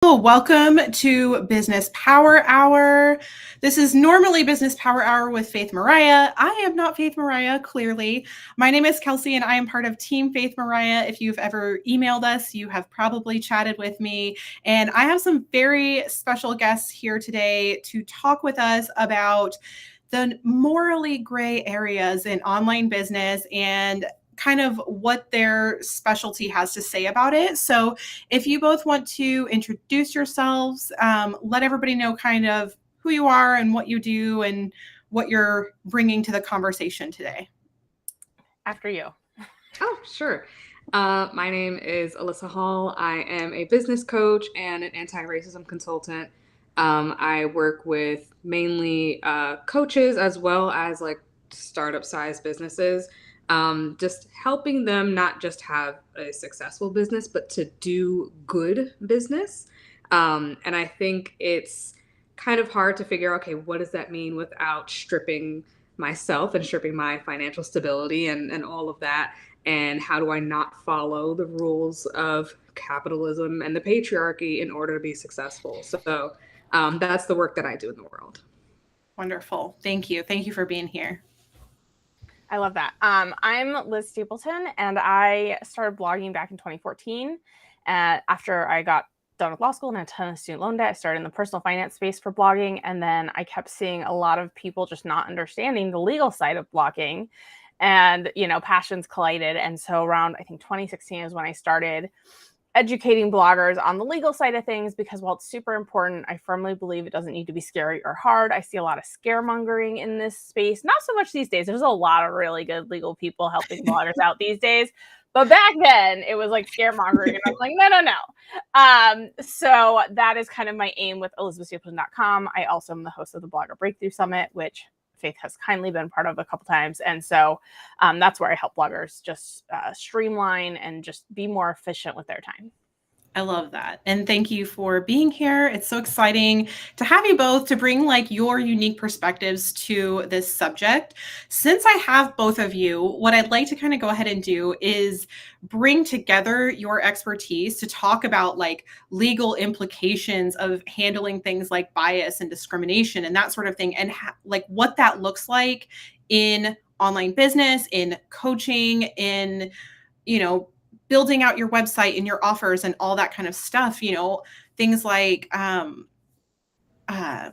Welcome to Business Power Hour. This is normally Business Power Hour with Faith Mariah. I am not Faith Mariah, clearly. My name is Kelsey, and I am part of Team Faith Mariah. If you've ever emailed us, you have probably chatted with me. And I have some very special guests here today to talk with us about the morally gray areas in online business and kind of what their specialty has to say about it. So if you both want to introduce yourselves, let everybody know kind of who you are and what you do and what you're bringing to the conversation today. After you. Oh, sure. My name is Alyssa Hall. I am a business coach and an anti-racism consultant. I work with mainly coaches as well as like startup-sized businesses, just helping them not just have a successful business, but to do good business. And I think it's kind of hard to figure out, okay, what does that mean without stripping myself and stripping my financial stability and all of that? And how do I not follow the rules of capitalism and the patriarchy in order to be successful? So that's the work that I do in the world. Wonderful. Thank you. Thank you for being here. I love that. I'm Liz Stapleton, and I started blogging back in 2014. After I got done with law school and had a ton of student loan debt, I started in the personal finance space for blogging. And then I kept seeing a lot of people just not understanding the legal side of blogging, and, passions collided. And so around, I think 2016 is when I started educating bloggers on the legal side of things, because while it's super important, I firmly believe it doesn't need to be scary or hard. I see a lot of scaremongering in this space, not so much these days. There's a lot of really good legal people helping bloggers out these days. But back then it was like scaremongering, and I'm like, no. So that is kind of my aim with ElizabethStapleton.com. I also am the host of the Blogger Breakthrough Summit, which Faith has kindly been part of a couple times. And so that's where I help bloggers just streamline and just be more efficient with their time. I love that. And thank you for being here. It's so exciting to have you both to bring like your unique perspectives to this subject. Since I have both of you, what I'd like to kind of go ahead and do is bring together your expertise to talk about like legal implications of handling things like bias and discrimination and that sort of thing, and like what that looks like in online business, in coaching, in, building out your website and your offers and all that kind of stuff, things like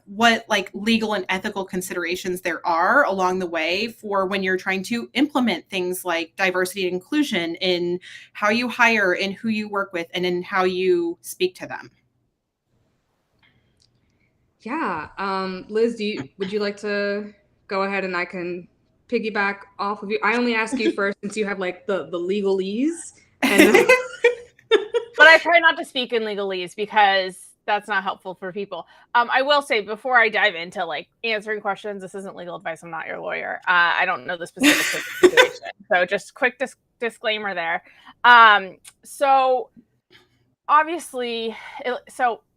what like legal and ethical considerations there are along the way for when you're trying to implement things like diversity and inclusion in how you hire and who you work with and in how you speak to them. Yeah. Liz, would you like to go ahead and I can piggyback off of you? I only ask you first since you have like the legalese. And but I try not to speak in legalese because that's not helpful for people. I will say before I dive into like answering questions, this isn't legal advice. I'm not your lawyer. I don't know the specifics of the situation. So just quick disclaimer there. So obviously,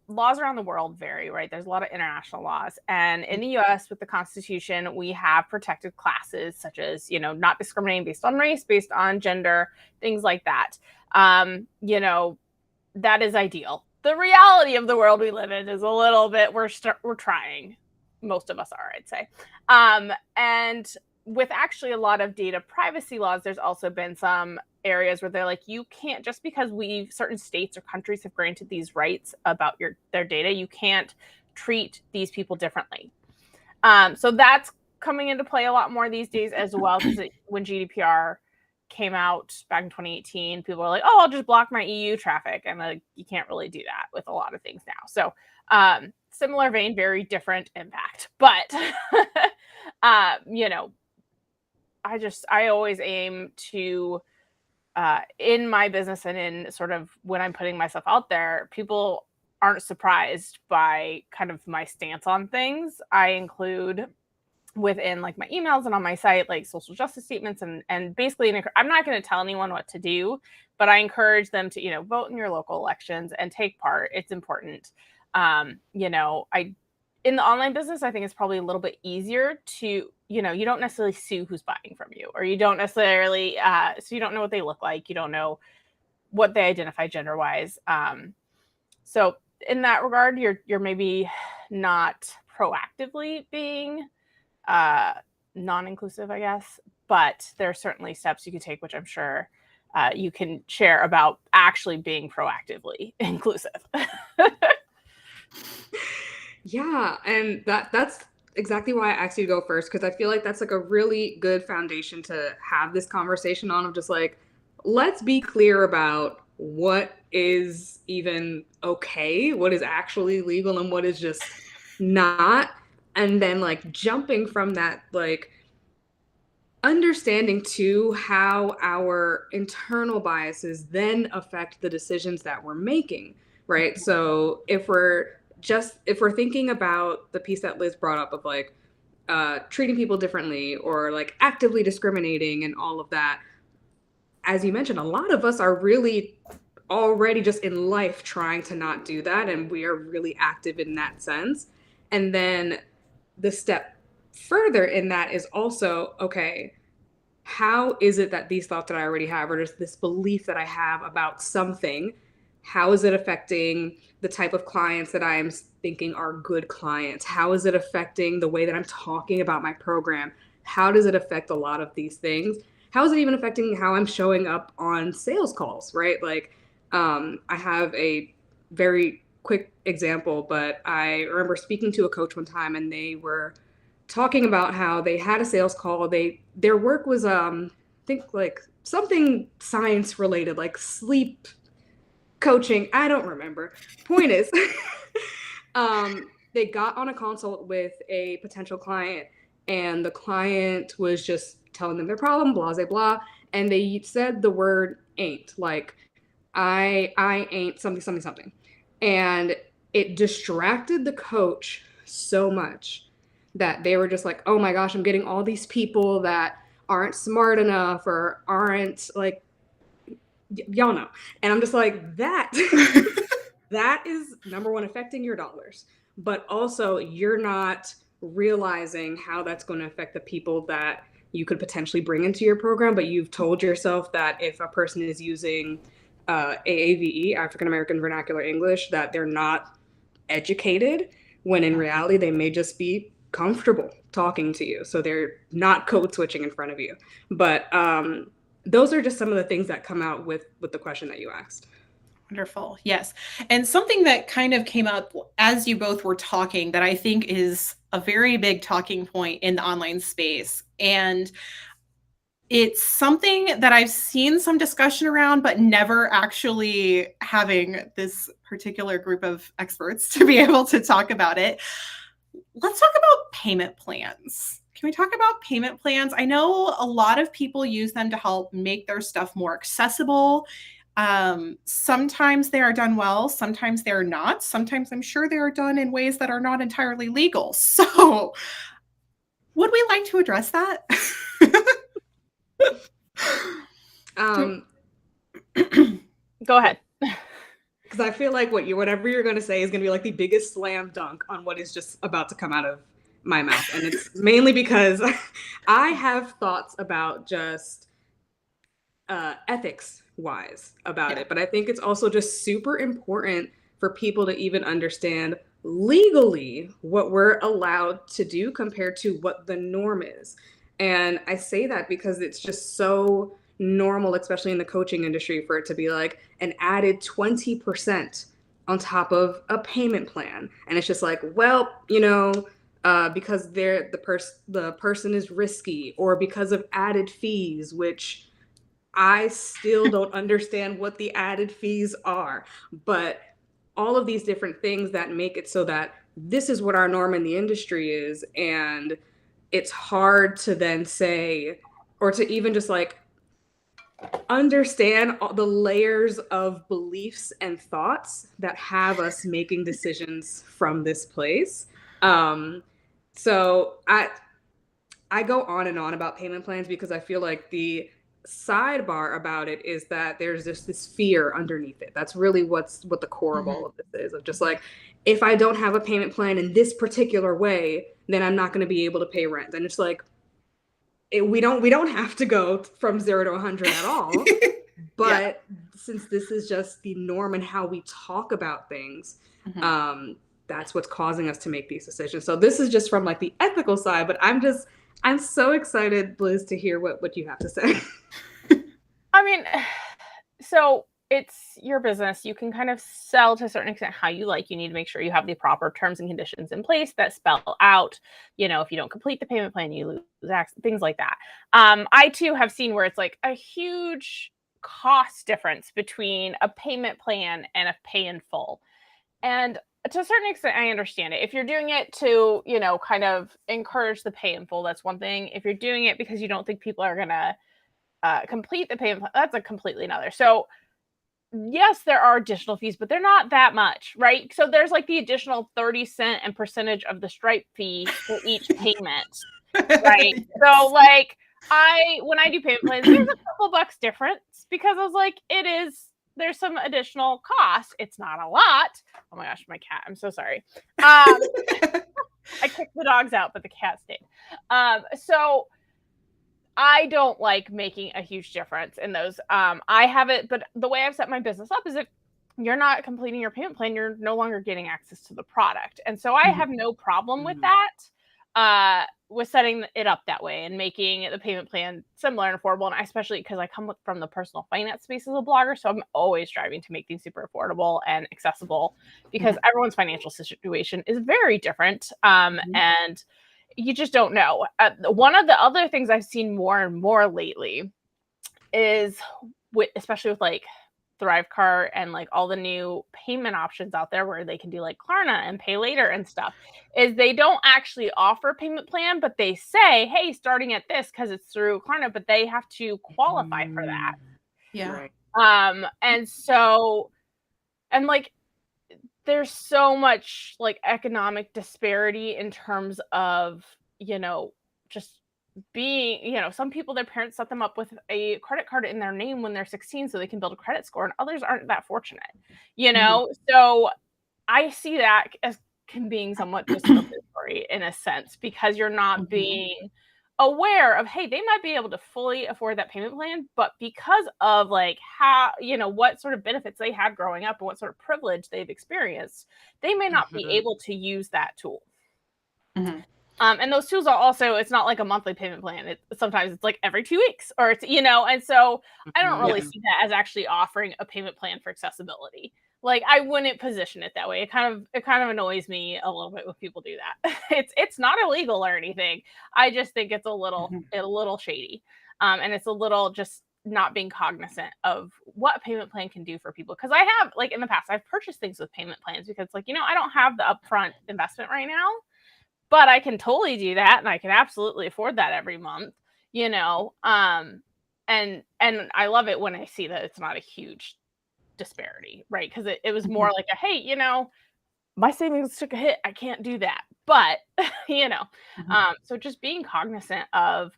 laws around the world vary, right? There's a lot of international laws. And in the US, with the Constitution, we have protected classes such as, not discriminating based on race, based on gender, things like that. That is ideal. The reality of the world we live in is a little bit, we're trying. Most of us are, I'd say. And with actually a lot of data privacy laws, there's also been some areas where they're like, you can't, just because certain states or countries have granted these rights about their data, you can't treat these people differently. So that's coming into play a lot more these days as well, because when GDPR came out back in 2018, people were like, oh, I'll just block my EU traffic. And like, you can't really do that with a lot of things now. So similar vein, very different impact. But, I always aim to, in my business and in sort of when I'm putting myself out there, people aren't surprised by kind of my stance on things. I include within like my emails and on my site, like social justice statements and basically I'm not going to tell anyone what to do, but I encourage them to, vote in your local elections and take part. It's important. In the online business, I think it's probably a little bit easier to, you don't necessarily sue who's buying from you, or you don't necessarily, so you don't know what they look like. You don't know what they identify gender wise. So in that regard, you're maybe not proactively being non-inclusive, I guess, but there are certainly steps you could take, which I'm sure you can share about actually being proactively inclusive. Yeah, and that's exactly why I asked you to go first, because I feel like that's like a really good foundation to have this conversation on, of just like, let's be clear about what is even okay, what is actually legal, and what is just not. And then like jumping from that, like understanding too how our internal biases then affect the decisions that we're making, right? So if we're thinking about the piece that Liz brought up of like treating people differently or like actively discriminating and all of that, as you mentioned, a lot of us are really already just in life trying to not do that, and we are really active in that sense. And then the step further in that is also, okay, how is it that these thoughts that I already have, or just this belief that I have about something, how is it affecting the type of clients that I am thinking are good clients? How is it affecting the way that I'm talking about my program? How does it affect a lot of these things? How is it even affecting how I'm showing up on sales calls, right? Like, I have a very quick example, but I remember speaking to a coach one time, and they were talking about how they had a sales call. Their work was I think like something science related, like sleep coaching. I don't remember. Point is, they got on a consult with a potential client, and the client was just telling them their problem, blah, blah, blah. And they said the word ain't, like, I ain't something, something, something. And it distracted the coach so much that they were just like, oh my gosh, I'm getting all these people that aren't smart enough or aren't like, y'all know. And I'm just like, that is number one, affecting your dollars, but also you're not realizing how that's going to affect the people that you could potentially bring into your program. But you've told yourself that if a person is using AAVE, African American Vernacular English, that they're not educated, when in reality they may just be comfortable talking to you, so they're not code switching in front of you. But those are just some of the things that come out with the question that you asked. Wonderful. Yes. And something that kind of came up as you both were talking that I think is a very big talking point in the online space. And it's something that I've seen some discussion around, but never actually having this particular group of experts to be able to talk about it. Let's talk about payment plans. Can we talk about payment plans? I know a lot of people use them to help make their stuff more accessible. Sometimes they are done well, sometimes they're not. Sometimes I'm sure they are done in ways that are not entirely legal. So would we like to address that? Go ahead. Because I feel like whatever you're going to say is going to be like the biggest slam dunk on what is just about to come out of my mouth. And it's mainly because I have thoughts about just ethics wise about it. But I think it's also just super important for people to even understand legally what we're allowed to do compared to what the norm is. And I say that because it's just so normal, especially in the coaching industry, for it to be like an added 20% on top of a payment plan. And it's just like, well, because the person is risky, or because of added fees, which I still don't understand what the added fees are. But all of these different things that make it so that this is what our norm in the industry is. And it's hard to then say, or to even just like understand all the layers of beliefs and thoughts that have us making decisions from this place. So I go on and on about payment plans because I feel like the sidebar about it is that there's just this fear underneath it. That's really what the core of all of this is, of just like, if I don't have a payment plan in this particular way, then I'm not going to be able to pay rent. And it's like, we don't have to go from 0 to 100 at all. But since this is just the norm and how we talk about things, that's what's causing us to make these decisions. So this is just from like the ethical side, but I'm so excited, Liz, to hear what you have to say. I mean, so it's your business. You can kind of sell to a certain extent how you like. You need to make sure you have the proper terms and conditions in place that spell out, if you don't complete the payment plan, you lose access, things like that. I too have seen where it's like a huge cost difference between a payment plan and a pay in full. And to a certain extent, I understand it. If you're doing it to, kind of encourage the pay in full, that's one thing. If you're doing it because you don't think people are going to complete the payment plan, that's a completely another. So yes, there are additional fees, but they're not that much, right? So there's like the additional 30 cents and percentage of the Stripe fee for each payment, right? So like when I do payment plans, there's a couple bucks difference because I was like, there's some additional cost. It's not a lot. Oh my gosh, my cat. I'm so sorry. I kicked the dogs out, but the cat stayed. So I don't like making a huge difference in those. I have it, but the way I've set my business up is if you're not completing your payment plan, you're no longer getting access to the product. And so I have no problem with that, with setting it up that way and making the payment plan similar and affordable. And especially because I come from the personal finance space as a blogger. So I'm always striving to make things super affordable and accessible because everyone's financial situation is very different. And you just don't know. One of the other things I've seen more and more lately is, especially with like Thrivecart and like all the new payment options out there where they can do like Klarna and pay later and stuff, is they don't actually offer a payment plan, but they say, hey, starting at this because it's through Klarna, but they have to qualify for that. Yeah. And so, and like, there's so much like economic disparity in terms of, just being, some people, their parents set them up with a credit card in their name when they're 16 so they can build a credit score, and others aren't that fortunate, So I see that as being somewhat discriminatory in a sense because you're not being aware of, hey, they might be able to fully afford that payment plan, but because of like how, what sort of benefits they had growing up and what sort of privilege they've experienced, they may not be able to use that tool. And those tools are also, it's not like a monthly payment plan. Sometimes it's like every 2 weeks or it's, and so I don't really see that as actually offering a payment plan for accessibility. Like I wouldn't position it that way. It kind of annoys me a little bit when people do that. It's not illegal or anything. I just think it's a little shady. And it's a little just not being cognizant of what a payment plan can do for people. Because I have, like in the past, I've purchased things with payment plans because like, I don't have the upfront investment right now, but I can totally do that. And I can absolutely afford that every month, and I love it when I see that it's not a huge disparity, right? Because it was more like hey, my savings took a hit, I can't do that, but so just being cognizant of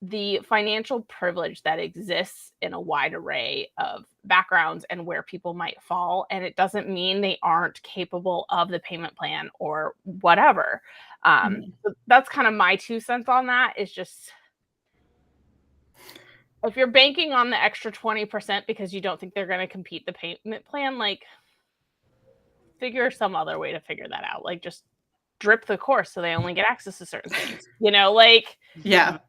the financial privilege that exists in a wide array of backgrounds and where people might fall, and it doesn't mean they aren't capable of the payment plan or whatever. So that's kind of my 2 cents on that. Is just if you're banking on the extra 20% because you don't think they're going to compete the payment plan, like figure some other way to figure that out. Like just drip the course so they only get access to certain things, Yeah.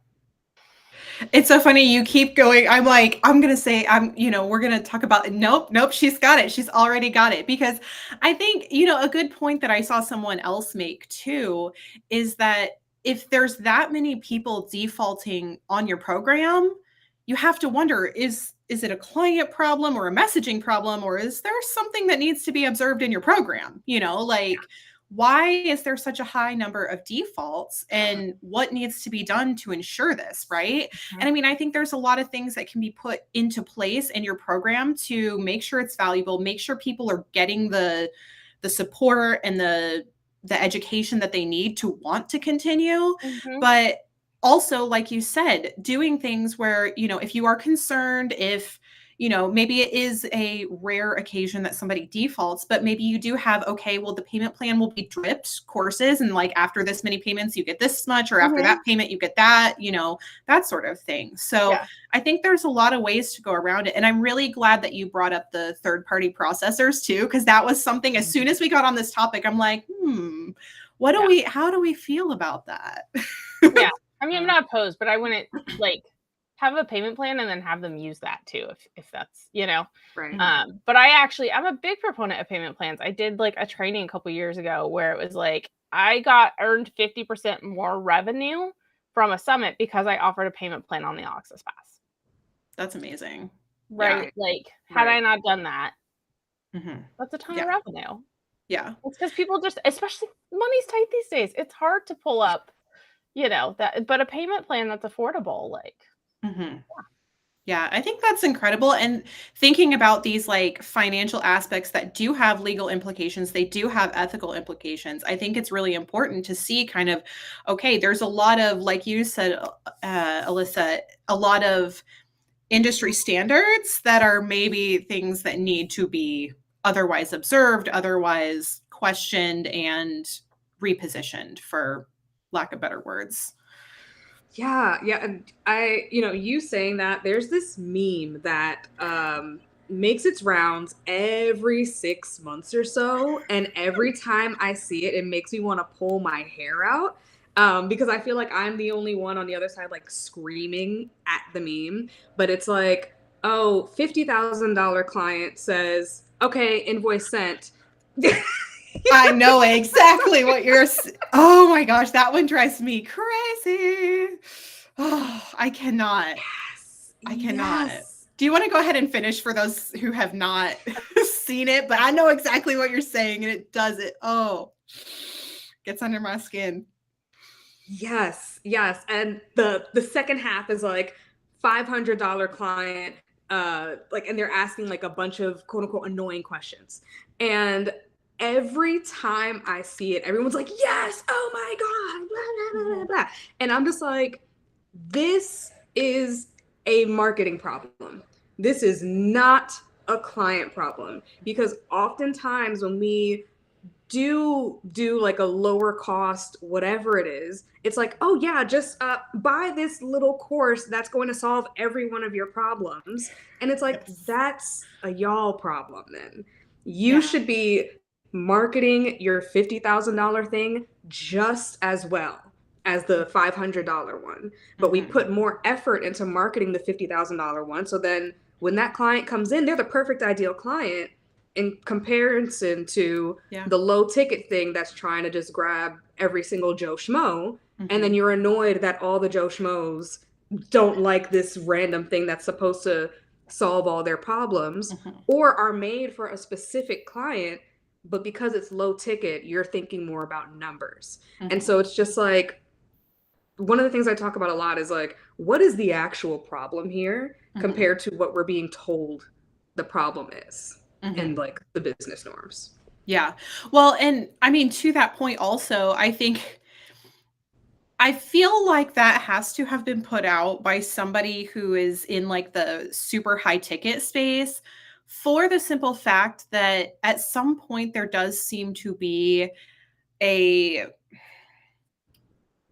It's so funny. You keep going. I'm like, I'm going to say, we're going to talk about, nope, she's got it. She's already got it. Because I think, a good point that I saw someone else make too, is that if there's that many people defaulting on your program, you have to wonder, is it a client problem or a messaging problem, or is there something that needs to be observed in your program? Why is there such a high number of defaults, and what needs to be done to ensure this, right? And I mean, I think there's a lot of things that can be put into place in your program to make sure it's valuable, make sure people are getting the support and the education that they need to want to continue. But also, like you said, doing things where, if you are concerned, if maybe it is a rare occasion that somebody defaults, but maybe you do have, okay, well, the payment plan will be dripped courses. And like after this many payments, you get this much, or after that payment, you get that, that sort of thing. So I think there's a lot of ways to go around it. And I'm really glad that you brought up the third-party processors too, because that was something as soon as we got on this topic, I'm like, how do we feel about that? Yeah. I mean, I'm not opposed, but I wouldn't like have a payment plan and then have them use that too, if that's, Right. But I'm a big proponent of payment plans. I did like a training a couple years ago where it was like, I earned 50% more revenue from a summit because I offered a payment plan on the All Access Pass. That's amazing. Right. Yeah. Like, had I not done that, Mm-hmm. that's a ton of revenue. Yeah. It's because people especially money's tight these days. It's hard to pull up, that, but a payment plan that's affordable, like. Yeah, I think that's incredible. And thinking about these like financial aspects that do have legal implications, they do have ethical implications. I think it's really important to see kind of, okay, there's a lot of, like you said, Alyssa, a lot of industry standards that are maybe things that need to be otherwise observed, otherwise questioned and repositioned, for lack of better words. Yeah. And you saying that, there's this meme that makes its rounds every 6 months or so. And every time I see it, it makes me want to pull my hair out. Because I feel like I'm the only one on the other side, like screaming at the meme. But it's like, oh, $50,000 client says, okay, invoice sent. I know exactly what oh my gosh, that one drives me crazy. Oh, I cannot. I cannot. Yes. Do you want to go ahead and finish for those who have not seen it? But I know exactly what you're saying, and it does it. Oh, gets under my skin. Yes. And the second half is like $500 client, and they're asking like a bunch of quote unquote annoying questions. And every time I see it, everyone's like, yes, oh my God, blah, blah, blah, blah. And I'm just like, this is a marketing problem. This is not a client problem. Because oftentimes when we do like a lower cost, whatever it is, it's like, oh yeah, just buy this little course that's going to solve every one of your problems. And it's like, that's a y'all problem then. You should be marketing your $50,000 thing just as well as the $500 one. But we put more effort into marketing the $50,000 one. So then when that client comes in, they're the perfect ideal client in comparison to the low ticket thing that's trying to just grab every single Joe Schmo. And then you're annoyed that all the Joe Schmoes don't like this random thing that's supposed to solve all their problems or are made for a specific client. But because it's low ticket, you're thinking more about numbers. And so it's just like, one of the things I talk about a lot is like, what is the actual problem here compared to what we're being told the problem is in like the business norms? Yeah. Well, and I mean, to that point also, I feel like that has to have been put out by somebody who is in like the super high ticket space, for the simple fact that at some point there does seem to be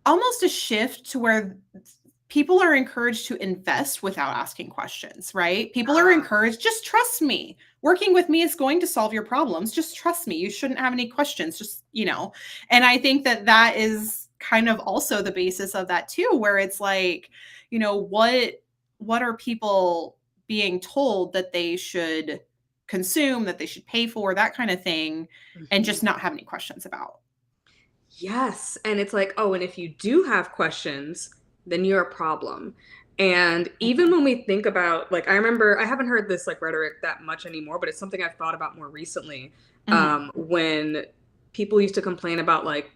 almost a shift to where people are encouraged to invest without asking questions, right? People are encouraged, just trust me. Working with me is going to solve your problems. Just trust me. You shouldn't have any questions. Just, and I think that is kind of also the basis of that too, where it's like, what are people being told that they should consume, that they should pay for, that kind of thing, and just not have any questions about. Yes. And it's like, oh, and if you do have questions, then you're a problem. And even when we think about, like, I remember, I haven't heard this like rhetoric that much anymore, but it's something I've thought about more recently. When people used to complain about like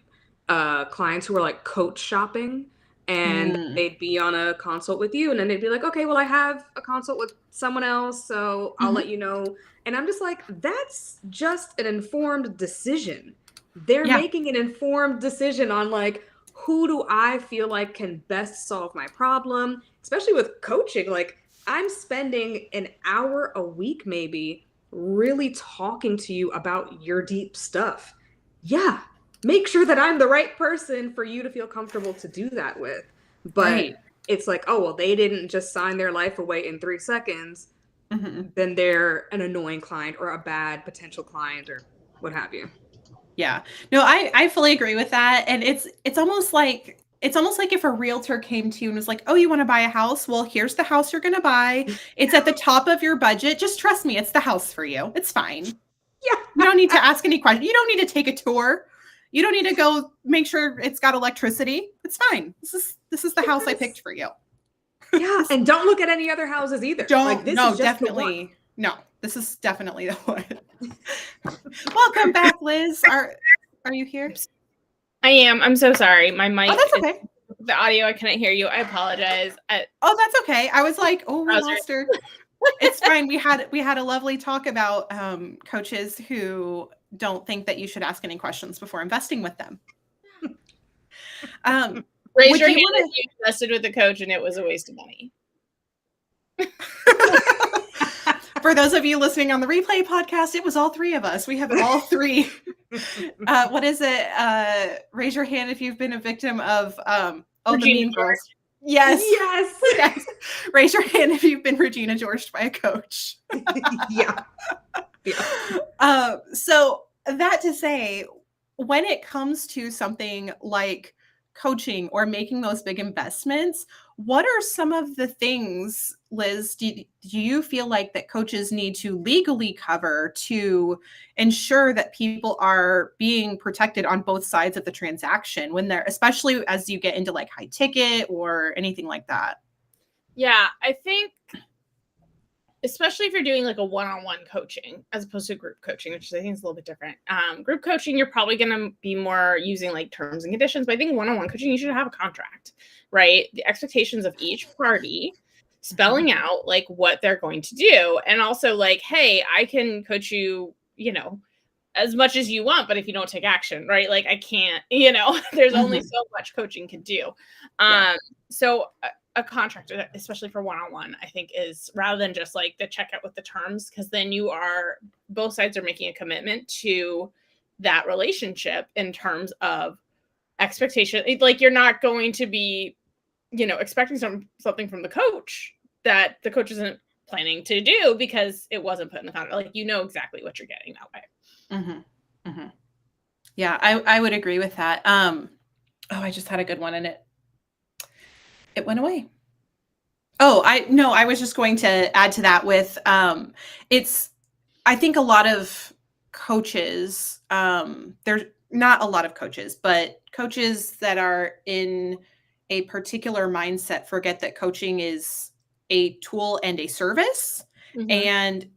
clients who were like coach shopping, and they'd be on a consult with you, and then they'd be like, okay, well, I have a consult with someone else, so I'll let you know. And I'm just like, that's just an informed decision. They're making an informed decision on like, who do I feel like can best solve my problem? Especially with coaching, like I'm spending an hour a week maybe really talking to you about your deep stuff. Yeah, make sure that I'm the right person for you to feel comfortable to do that with. But Right. it's like, oh, well, they didn't just sign their life away in 3 seconds. Hmm. Then they're an annoying client or a bad potential client or what have you. Yeah. No, I fully agree with that. And it's almost like if a realtor came to you and was like, "Oh, you want to buy a house? Well, here's the house you're going to buy. It's at the top of your budget. Just trust me, it's the house for you. It's fine. You Yeah. don't need to ask any questions. You don't need to take a tour. You don't need to go make sure it's got electricity. It's fine. This is the house I picked for you." Yeah, and don't look at any other houses either. Like Don't this no, is just the one. definitely. No, this is definitely the one. Welcome back, Liz. Are you here? I am. I'm so sorry. My mic, Oh, that's okay. the audio, I couldn't hear you. I apologize. Oh, that's okay. I was like, oh, we Browser. lost her. It's fine. We had a lovely talk about coaches who don't think that you should ask any questions before investing with them. Raise would your you hand wanna- if you invested with a coach and it was a waste of money. For those of you listening on the replay podcast, it was all three of us. We have all three. What is it? Raise your hand if you've been a victim of the Regina Mean George. Girls. Yes. Yes. Yes. Raise your hand if you've been Regina Georged by a coach. Yeah. So that to say, when it comes to something like coaching or making those big investments, what are some of the things, Liz, do you feel like that coaches need to legally cover to ensure that people are being protected on both sides of the transaction when they're, especially as you get into like high ticket or anything like that? Yeah, I think especially if you're doing like a one-on-one coaching as opposed to group coaching, which I think is a little bit different. Group coaching, you're probably going to be more using like terms and conditions, but I think one-on-one coaching, you should have a contract, right? The expectations of each party, spelling out like what they're going to do. And also like, hey, I can coach you, as much as you want, but if you don't take action, right? Like I can't, there's only so much coaching can do. So a contract, especially for one-on-one, I think is rather than just like the checkout with the terms, because then both sides are making a commitment to that relationship in terms of expectation. Like you're not going to be, expecting something from the coach that the coach isn't planning to do because it wasn't put in the contract. Like, exactly what you're getting that way. Mm-hmm. Mm-hmm. Yeah, I would agree with that. I just had a good one and it went away. I was just going to add to that with I think a lot of coaches, there's not a lot of coaches, but coaches that are in a particular mindset forget that coaching is a tool and a service. Mm-hmm. And,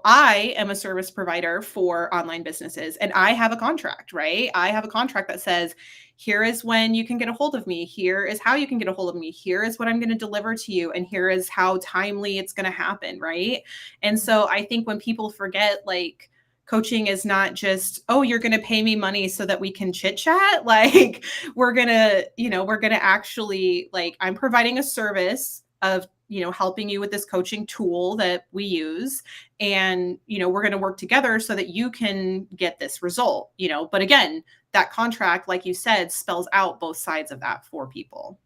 I am a service provider for online businesses and I have a contract, right? I have a contract that says, here is when you can get a hold of me. Here is how you can get a hold of me. Here is what I'm going to deliver to you. And here is how timely it's going to happen, right? And so I think when people forget, like, coaching is not just, oh, you're going to pay me money so that we can chit chat. Like we're going to actually, like, I'm providing a service of, helping you with this coaching tool that we use. And, we're going to work together so that you can get this result, but again, that contract, like you said, spells out both sides of that for people.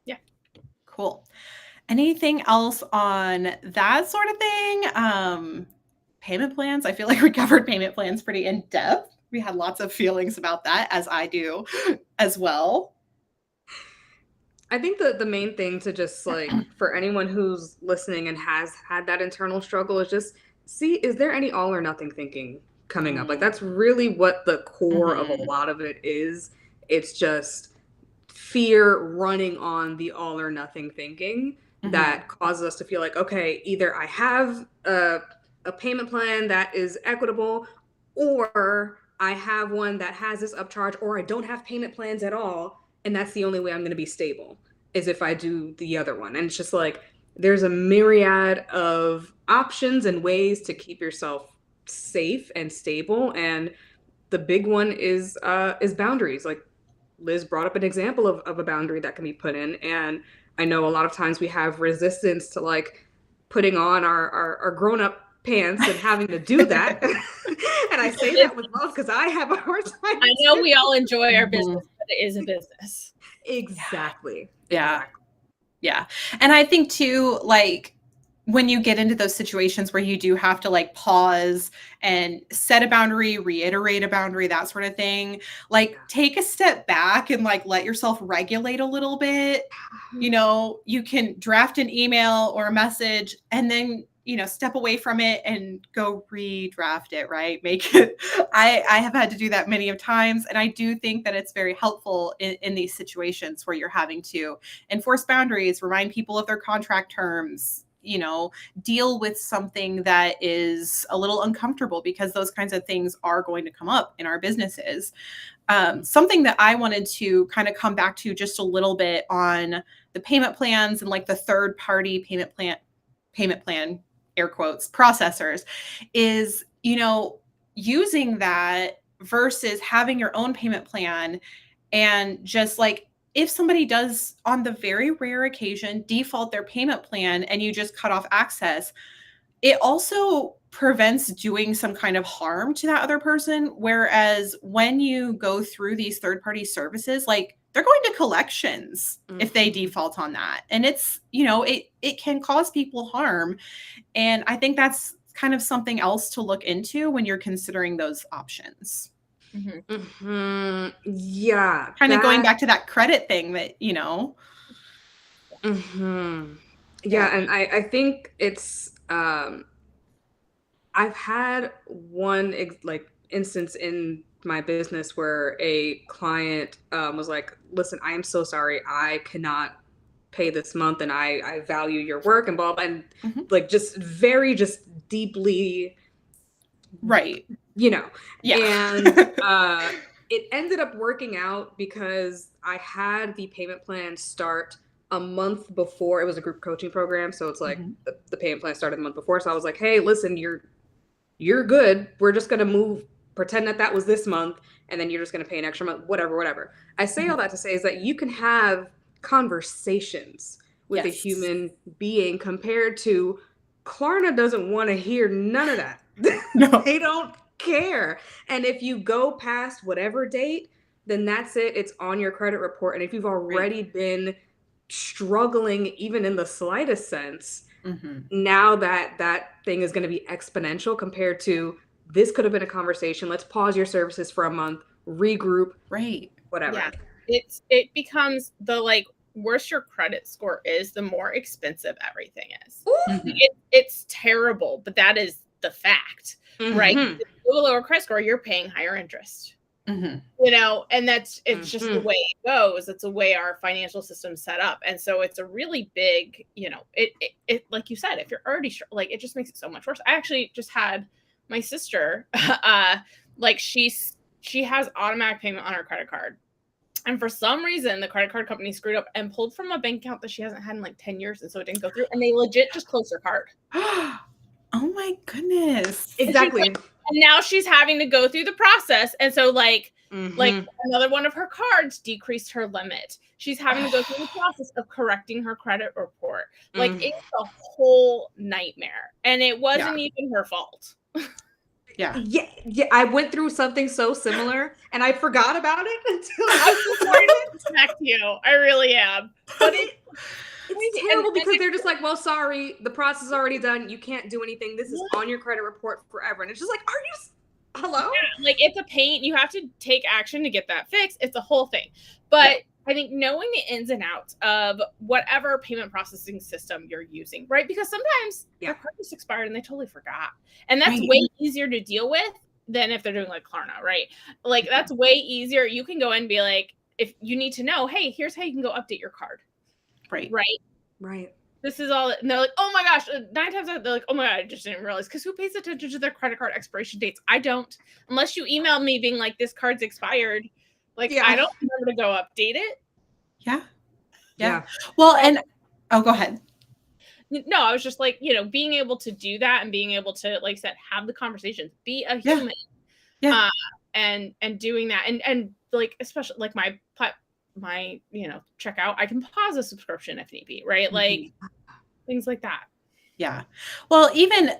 Yeah. Cool. Anything else on that sort of thing? Payment plans. I feel like we covered payment plans pretty in depth. We had lots of feelings about that, as I do as well. I think the main thing to just like for anyone who's listening and has had that internal struggle is just see, is there any all or nothing thinking coming up? Like that's really what the core of a lot of it is. It's just fear running on the all or nothing thinking that causes us to feel like, okay, either I have a payment plan that is equitable, or I have one that has this upcharge, or I don't have payment plans at all. And that's the only way I'm going to be stable is if I do the other one. And it's just like, there's a myriad of options and ways to keep yourself safe and stable. And the big one is boundaries. Like Liz brought up an example of a boundary that can be put in. And I know a lot of times we have resistance to like putting on our grown-up pants and having to do that. And I say that with love because I have a hard time. I know we all enjoy our Mhm. business, but it is a business. Exactly. Yeah. Yeah. And I think too, like when you get into those situations where you do have to like pause and set a boundary, reiterate a boundary, that sort of thing, like take a step back and like let yourself regulate a little bit. You know, you can draft an email or a message and then, you know, step away from it and go redraft it, right? Make it. I have had to do that many of times. And I do think that it's very helpful in these situations where you're having to enforce boundaries, remind people of their contract terms, you know, deal with something that is a little uncomfortable because those kinds of things are going to come up in our businesses. Something that I wanted to kind of come back to just a little bit on the payment plans and like the third party payment plan, air quotes, processors is, you know, using that versus having your own payment plan and just like if somebody does on the very rare occasion default their payment plan and you just cut off access, it also prevents doing some kind of harm to that other person. Whereas when you go through these third party services, like they're going to collections if they default on that. And it's, you know, it can cause people harm. And I think that's kind of something else to look into when you're considering those options. Yeah. Kind of going back to that credit thing that, you know. Yeah, and I think it's I've had one like instance in my business where a client was like, listen, I am so sorry, I cannot pay this month and I value your work and blah blah, and like just very just deeply, right, you know. Yeah. And it ended up working out because I had the payment plan start a month before. It was a group coaching program, so it's like the payment plan started a month before. So I was like, hey, listen, you're good. We're just gonna pretend that was this month, and then you're just gonna pay an extra month, whatever. I say all that to say is that you can have conversations with a human being compared to Klarna doesn't want to hear none of that. No. They don't care. And if you go past whatever date, then that's it. It's on your credit report. And if you've already been struggling, even in the slightest sense, now that thing is going to be exponential compared to this could have been a conversation. Let's pause your services for a month, regroup, whatever. Yeah. It becomes the like worse your credit score is, the more expensive everything is. It's terrible, but that is the fact, right? If you have a lower credit score, you're paying higher interest. You know, and it's just the way it goes. It's the way our financial system's set up. And so it's a really big, you know, it like you said, if you're already like, it just makes it so much worse. I actually just had my sister, like she has automatic payment on her credit card. And for some reason, the credit card company screwed up and pulled from a bank account that she hasn't had in like 10 years. And so it didn't go through. And they legit just closed her card. Oh my goodness. Exactly. And now she's having to go through the process. And so like another one of her cards decreased her limit. She's having to go through the process of correcting her credit report. Like it's a whole nightmare. And it wasn't even her fault. Yeah. I went through something so similar and I forgot about it until I supported back to you. I really am. But it's terrible because they're just like, well, sorry, the process is already done. You can't do anything. This is on your credit report forever. And it's just like, are you hello? Yeah, like it's a pain. You have to take action to get that fixed. It's a whole thing. But I think knowing the ins and outs of whatever payment processing system you're using, right? Because sometimes their card just expired and they totally forgot. And that's way easier to deal with than if they're doing like Klarna, right? Like that's way easier. You can go in and be like, if you need to know, hey, here's how you can go update your card. Right. This is all, and they're like, oh my gosh, 9 times out, they're like, oh my God, I just didn't realize. Because who pays attention to their credit card expiration dates? I don't. Unless you email me being like, this card's expired. Like, I don't remember to go update it. Yeah. Well, and go ahead. No, I was just like, you know, being able to do that and being able to, like I said, have the conversations, be a human, and doing that, and like especially like my, checkout, I can pause a subscription if need be, right? Like things like that. Yeah. Well, even,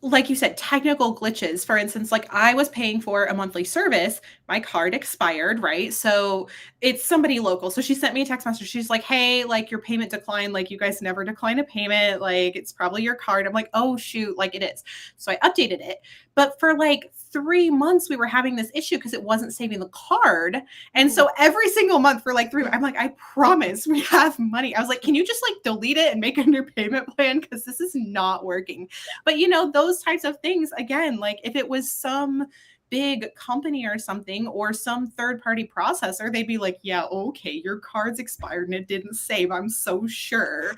like you said, technical glitches. For instance, like I was paying for a monthly service, my card expired, right? So it's somebody local. So she sent me a text message. She's like, hey, like your payment declined. Like you guys never decline a payment. Like it's probably your card. I'm like, oh shoot, like it is. So I updated it. But for like 3 months, we were having this issue because it wasn't saving the card. And so every single month for like 3 months, I'm like, I promise we have money. I was like, can you just like delete it and make a new payment plan? Because this is not working. But those types of things, again, like if it was some big company or something or some third-party processor, they'd be like, yeah, okay, your card's expired and it didn't save. I'm so sure.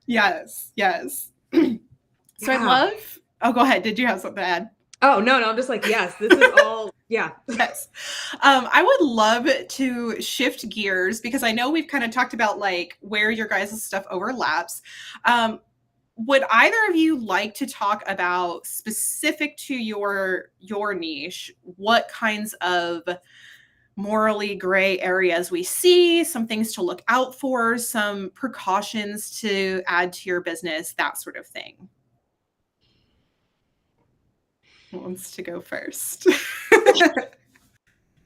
Yes. So I love, go ahead. Did you have something to add? Oh, no, I'm just like, yes, this is all, yeah. Yes. I would love to shift gears because I know we've kind of talked about like where your guys' stuff overlaps. Would either of you like to talk about specific to your niche, what kinds of morally gray areas we see, some things to look out for, some precautions to add to your business, that sort of thing? Who wants to go first? I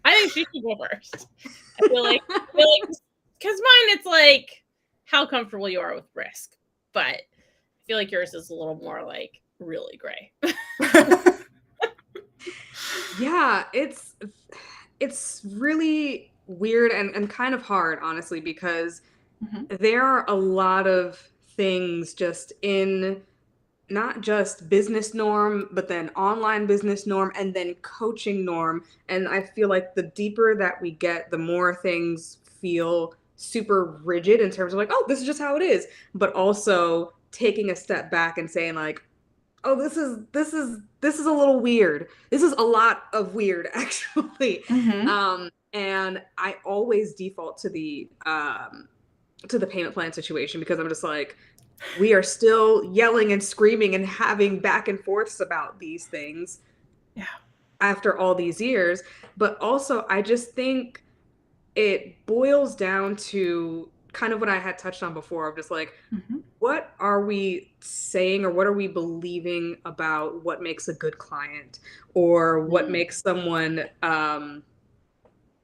think she should go first. I feel like because mine, it's like how comfortable you are with risk, but I feel like yours is a little more like really gray. Yeah, it's really weird and kind of hard, honestly, because there are a lot of things just in not just business norm, but then online business norm and then coaching norm. And I feel like the deeper that we get, the more things feel super rigid in terms of like, oh, this is just how it is. But also taking a step back and saying like, oh, this is a little weird. This is a lot of weird, actually. And I always default to the payment plan situation because I'm just like, we are still yelling and screaming and having back and forths about these things after all these years. But also, I just think it boils down to kind of what I had touched on before of just like, what are we saying or what are we believing about what makes a good client or what makes someone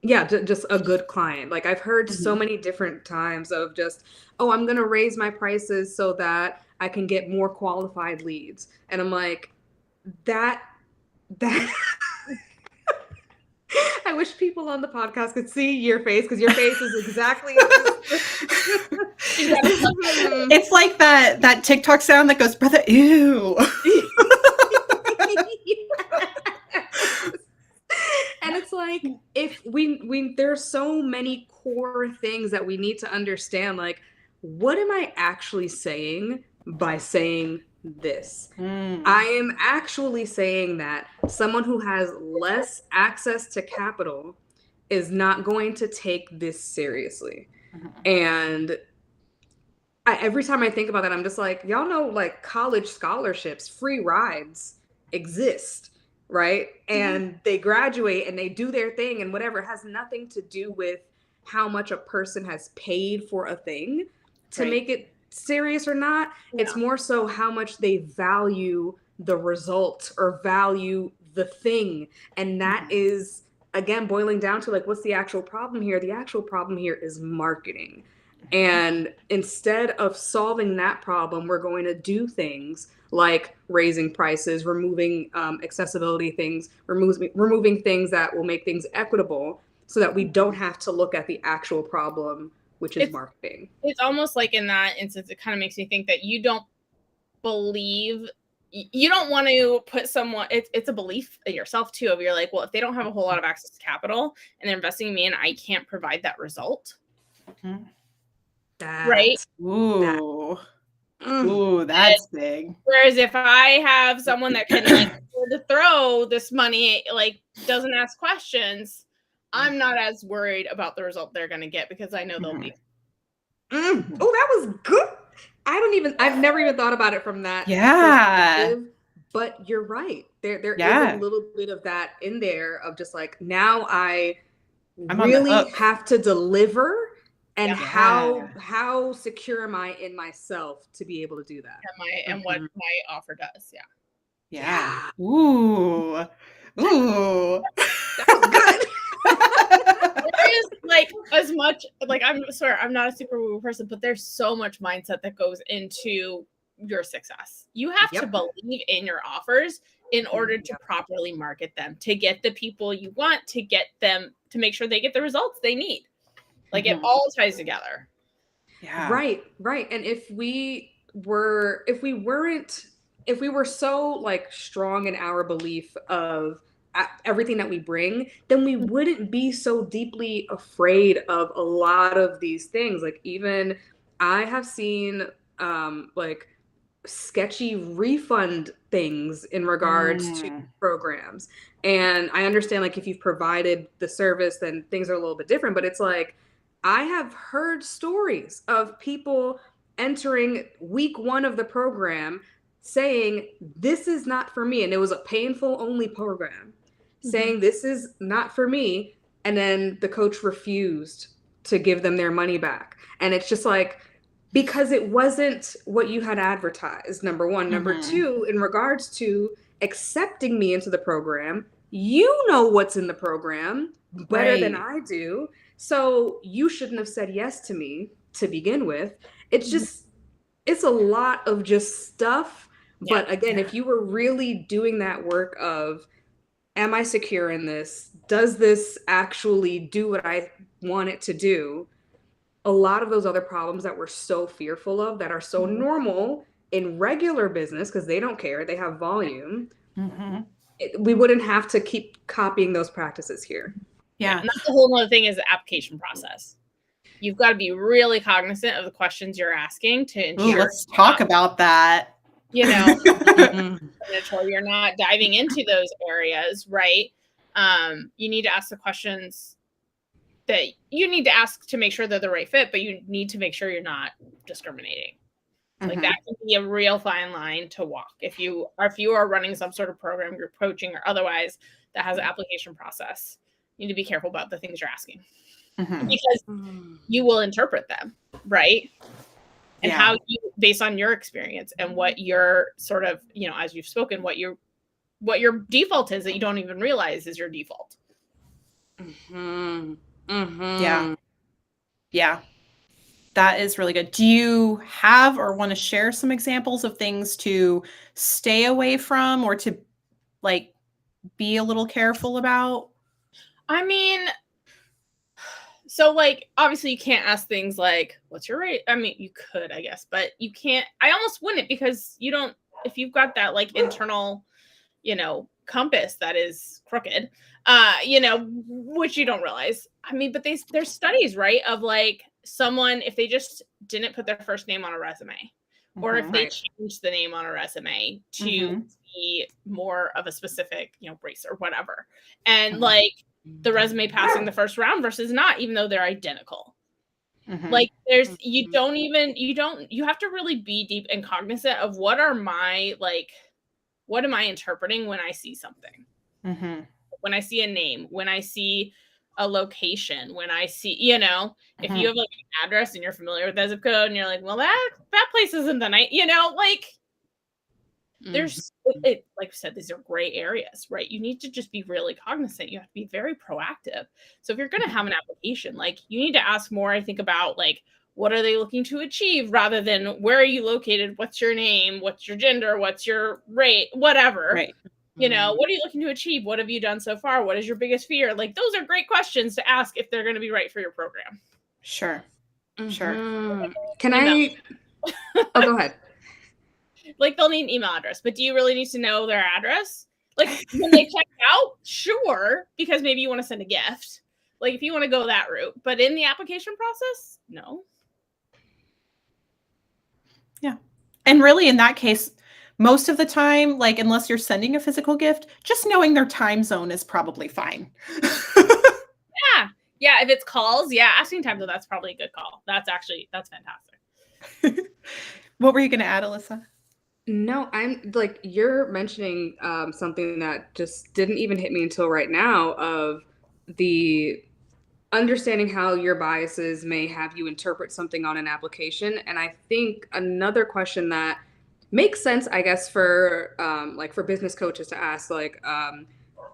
just a good client. Like I've heard so many different times of just, oh, I'm going to raise my prices so that I can get more qualified leads. And I'm like, that I wish people on the podcast could see your face because your face is exactly. It's like that TikTok sound that goes, brother, ew. And it's like, if we there's so many core things that we need to understand, like, what am I actually saying by saying this? I am actually saying that someone who has less access to capital is not going to take this seriously. And every time I think about that, I'm just like, y'all know, like college scholarships, free rides exist. Right. And they graduate and they do their thing and whatever. It has nothing to do with how much a person has paid for a thing to make it serious or not. It's more so how much they value the result or value the thing. And that is, again, boiling down to like, what's the actual problem here? The actual problem here is marketing. And instead of solving that problem, we're going to do things like raising prices, removing accessibility things, removing things that will make things equitable so that we don't have to look at the actual problem, which is marketing. It's almost like in that instance, it kind of makes me think that you don't want to put someone, it's a belief in yourself too, of you're like, well, if they don't have a whole lot of access to capital and they're investing in me and I can't provide that result. Right? Ooh. Ooh, that's big. Whereas if I have someone that can like to throw this money, like doesn't ask questions, I'm not as worried about the result they're going to get because I know they'll be. Oh, that was good. I've never even thought about it from that perspective. But you're right. There is Yeah. a little bit of that in there of just like, now I'm on the really hook. have to deliver, and Yeah. how secure am I in myself to be able to do that? And what my offer does. Yeah. Yeah. Ooh. Ooh. That was good. There is like as much like I'm not a super woo person, but there's so much mindset that goes into your success. You have to Yep. believe in your offers in order to properly market them, to get the people you want, to get them to make sure they get the results they need. Like it all ties together. Yeah. Right. And if we were so like strong in our belief of everything that we bring, then we wouldn't be so deeply afraid of a lot of these things. Like, even I have seen like sketchy refund things in regards to programs. And I understand, like, if you've provided the service, then things are a little bit different, but it's like, I have heard stories of people entering week 1 of the program saying, this is not for me. And it was a painful only program, saying, this is not for me. And then the coach refused to give them their money back. And it's just like, because it wasn't what you had advertised, number one. Number two, in regards to accepting me into the program, you know what's in the program better than I do. So you shouldn't have said yes to me to begin with. It's just, it's a lot of just stuff. Yeah. But again, if you were really doing that work of, am I secure in this? Does this actually do what I want it to do? A lot of those other problems that we're so fearful of, that are so normal in regular business, because they don't care, they have volume, we wouldn't have to keep copying those practices here. Yeah. And that's a whole other thing, is the application process. You've got to be really cognizant of the questions you're asking to ensure. Let's talk about that. You know, you're not diving into those areas, right? You need to ask the questions that you need to ask to make sure they're the right fit, but you need to make sure you're not discriminating. Like that can be a real fine line to walk. If you are running some sort of program, group coaching or otherwise, that has an application process, you need to be careful about the things you're asking, because you will interpret them, right? And how you, based on your experience and what your sort of, you know, as you've spoken, what your default is that you don't even realize is your default. Yeah. That is really good. Do you have or want to share some examples of things to stay away from, or to like be a little careful about? I mean, so like, obviously you can't ask things like, what's your rate? I mean, you could, I guess, but you can't, I almost wouldn't, because you don't, if you've got that like internal, you know, compass that is crooked, you know, which you don't realize. I mean, but there's studies, right, of like someone, if they just didn't put their first name on a resume, or if they changed the name on a resume to be more of a specific, you know, race or whatever, and like the resume passing the first round versus not, even though they're identical. Like there's, you have to really be deep and cognizant of what am I interpreting when I see something, when I see a name, when I see a location, when I see, you know, if you have like an address and you're familiar with that zip code and you're like, well, that place isn't the night, you know, like there's like I said, these are gray areas, right? You need to just be really cognizant. You have to be very proactive. So if you're going to have an application, like you need to ask more, I think, about like, what are they looking to achieve, rather than where are you located? What's your name? What's your gender? What's your rate? Whatever. Right. You know, what are you looking to achieve? What have you done so far? What is your biggest fear? Like, those are great questions to ask if they're going to be right for your program. Sure. Can I? Oh, go ahead. Like, they'll need an email address, but do you really need to know their address? Like, when they check out, sure, because maybe you want to send a gift. Like, if you want to go that route, but in the application process, no. Yeah. And really, in that case, most of the time, like, unless you're sending a physical gift, just knowing their time zone is probably fine. Yeah. If it's calls, asking time zone, that's probably a good call. That's fantastic. What were you going to add, Alyssa? No, I'm like you're mentioning something that just didn't even hit me until right now of the understanding how your biases may have you interpret something on an application. And I think another question that makes sense, I guess, for like for business coaches to ask, like,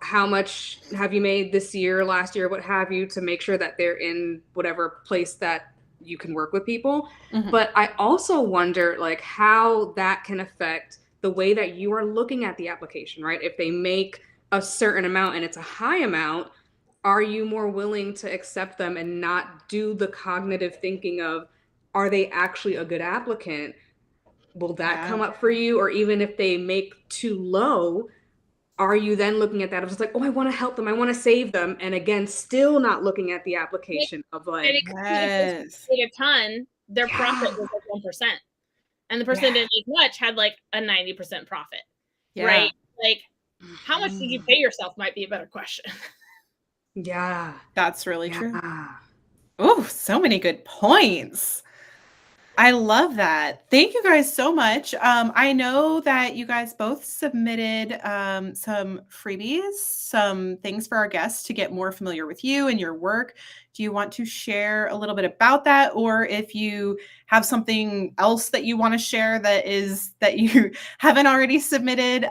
how much have you made this year, last year, what have you, to make sure that they're in whatever place that you can work with people. Mhm. But I also wonder, like, how that can affect the way that you are looking at the application, right? If they make a certain amount and it's a high amount, are you more willing to accept them and not do the cognitive thinking of, are they actually a good applicant? Will that Yeah. come up for you? Or even if they make too low, are you then looking at that of just like, oh, I want to help them, I want to save them, and again, still not looking at the application of And like, it could be the person Yes. who made a ton, their profit yeah, was like 1%. And the person Yeah. that didn't make much had like a 90% profit. Yeah. Right? Like, how much did you mhm, pay yourself might be a better question. yeah, That's really true. yeah. Oh, so many good points. I love that. Thank you guys so much. I know that you guys both submitted some freebies, some things for our guests to get more familiar with you and your work. Do you want to share a little bit about that? Or if you have something else that you want to share that you haven't already submitted,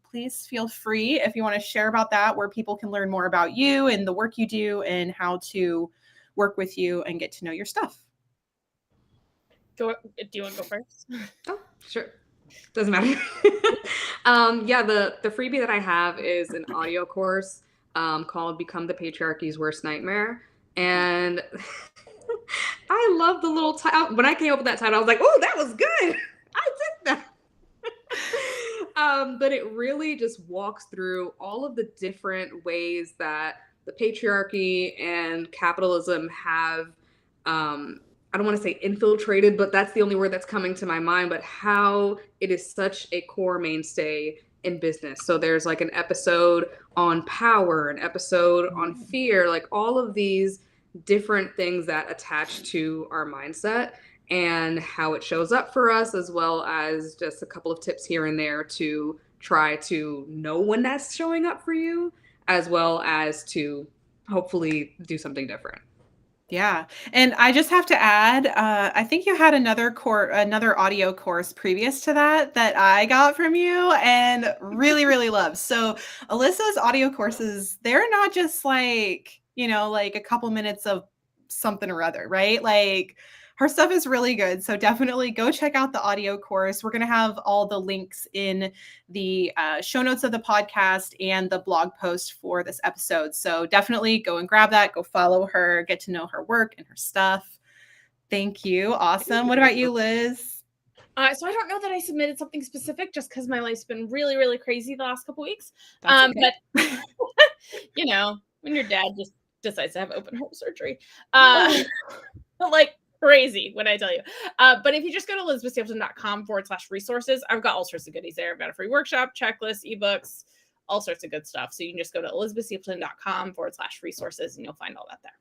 please feel free if you want to share about that, where people can learn more about you and the work you do and how to work with you and get to know your stuff. Do you want to go first? Oh, sure. Doesn't matter. Yeah, the freebie that I have is an audio course called Become the Patriarchy's Worst Nightmare. And I love the little title. When I came up with that title, I was like, oh, that was good. I did that. But it really just walks through all of the different ways that the patriarchy and capitalism have, I don't want to say infiltrated, but that's the only word that's coming to my mind, but how it is such a core mainstay in business. So there's like an episode on power, an episode on fear, like all of these different things that attach to our mindset and how it shows up for us, as well as just a couple of tips here and there to try to know when that's showing up for you, as well as to hopefully do something different. Yeah, and I just have to add, I think you had another audio course previous to that that I got from you and really, really love. So Alyssa's audio courses, they're not just like, like a couple minutes of something or other, right? Like her stuff is really good. So definitely go check out the audio course. We're going to have all the links in the show notes of the podcast and the blog post for this episode. So definitely go and grab that, go follow her, get to know her work and her stuff. Thank you. Awesome. What about you, Liz? So I don't know that I submitted something specific just because my life's been really, really crazy the last couple weeks. That's okay. But when your dad just decides to have open heart surgery, Oh. like crazy when I tell you. But if you just go to elizabethstapleton.com/resources, I've got all sorts of goodies there. I've got a free workshop, checklist, ebooks, all sorts of good stuff. So you can just go to elizabethstapleton.com/resources and you'll find all that there.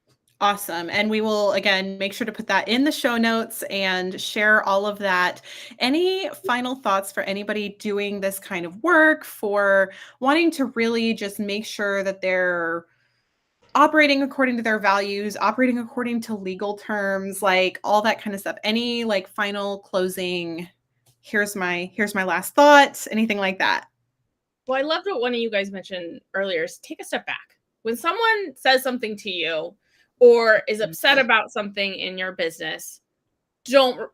Awesome. And we will, again, make sure to put that in the show notes and share all of that. Any final thoughts for anybody doing this kind of work, for wanting to really just make sure that they're operating according to their values, operating according to legal terms, like all that kind of stuff? Any like final closing, here's my last thoughts, anything like that? Well, I loved what one of you guys mentioned earlier is take a step back. When someone says something to you or is upset about something in your business, don't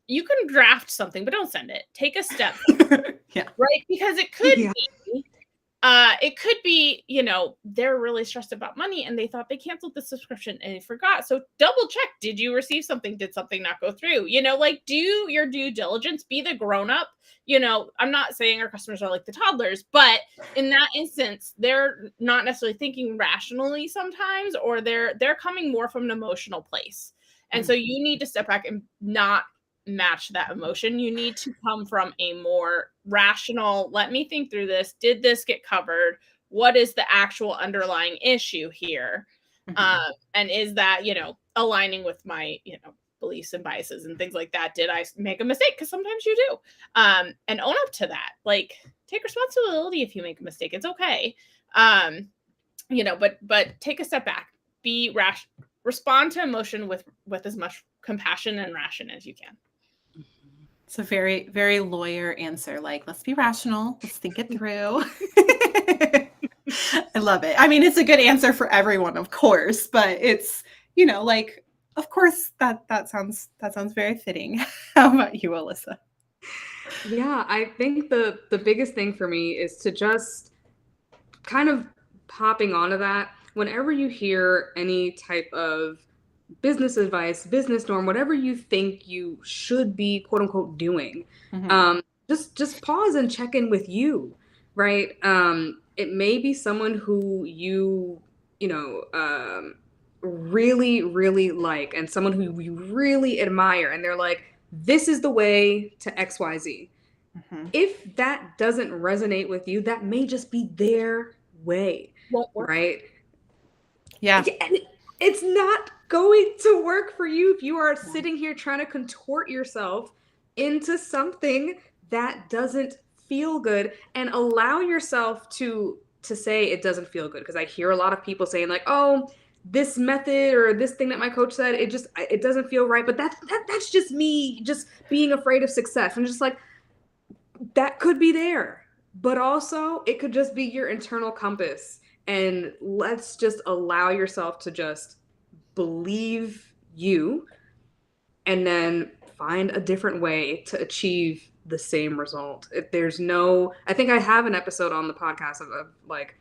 you can draft something, but don't send it. Take a step back, Yeah. right? Because it could Yeah. be, they're really stressed about money and they thought they canceled the subscription and they forgot. So double check. Did you receive something? Did something not go through? Do your due diligence, be the grown up. I'm not saying our customers are like the toddlers, but in that instance, they're not necessarily thinking rationally sometimes, or they're coming more from an emotional place. And so you need to step back and not match that emotion. You need to come from a more rational, let me think through this. Did this get covered? What is the actual underlying issue here? And is that, aligning with my, beliefs and biases and things like that. Did I make a mistake? Because sometimes you do. And own up to that. Like, take responsibility if you make a mistake. It's okay. But take a step back. Be rational. Respond to emotion with as much compassion and ration as you can. It's a very, very lawyer answer. Like, let's be rational. Let's think it through. I love it. I mean, it's a good answer for everyone, of course, but it's, like, of course, that sounds very fitting. How about you, Alyssa? Yeah, I think the biggest thing for me is to just kind of hopping onto that. Whenever you hear any type of business advice, business norm, whatever you think you should be, quote unquote, doing, just pause and check in with you, right? It may be someone who you really, really like, and someone who you really admire, and they're like, this is the way to XYZ. If that doesn't resonate with you, that may just be their way, right? Yeah. And it's not going to work for you if you are sitting here trying to contort yourself into something that doesn't feel good, and allow yourself to say it doesn't feel good. Because I hear a lot of people saying like, oh, this method or this thing that my coach said, it doesn't feel right. But that's just me just being afraid of success. I'm just like, that could be there, but also it could just be your internal compass. And let's just allow yourself to just believe you, and then find a different way to achieve the same result. I think I have an episode on the podcast of like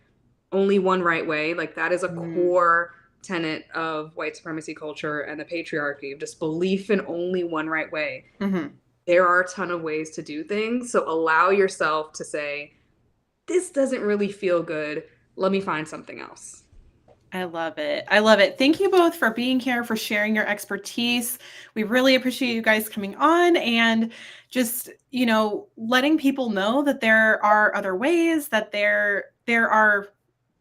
only one right way. Like, that is a core tenet of white supremacy culture and the patriarchy, of just belief in only one right way. There are a ton of ways to do things. So allow yourself to say, this doesn't really feel good. Let me find something else. I love it. I love it. Thank you both for being here, for sharing your expertise. We really appreciate you guys coming on and just, letting people know that there are other ways, that there are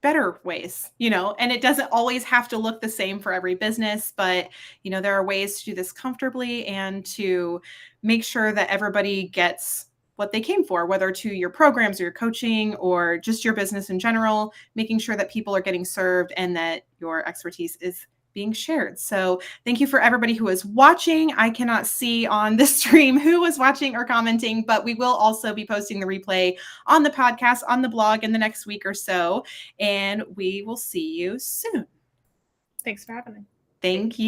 better ways, and it doesn't always have to look the same for every business, but, there are ways to do this comfortably and to make sure that everybody gets what they came for, whether to your programs or your coaching or just your business in general, making sure that people are getting served and that your expertise is being shared. So thank you for everybody who is watching. I cannot see on the stream who was watching or commenting, but we will also be posting the replay on the podcast, on the blog in the next week or so, and we will see you soon. Thanks for having me. Thank you.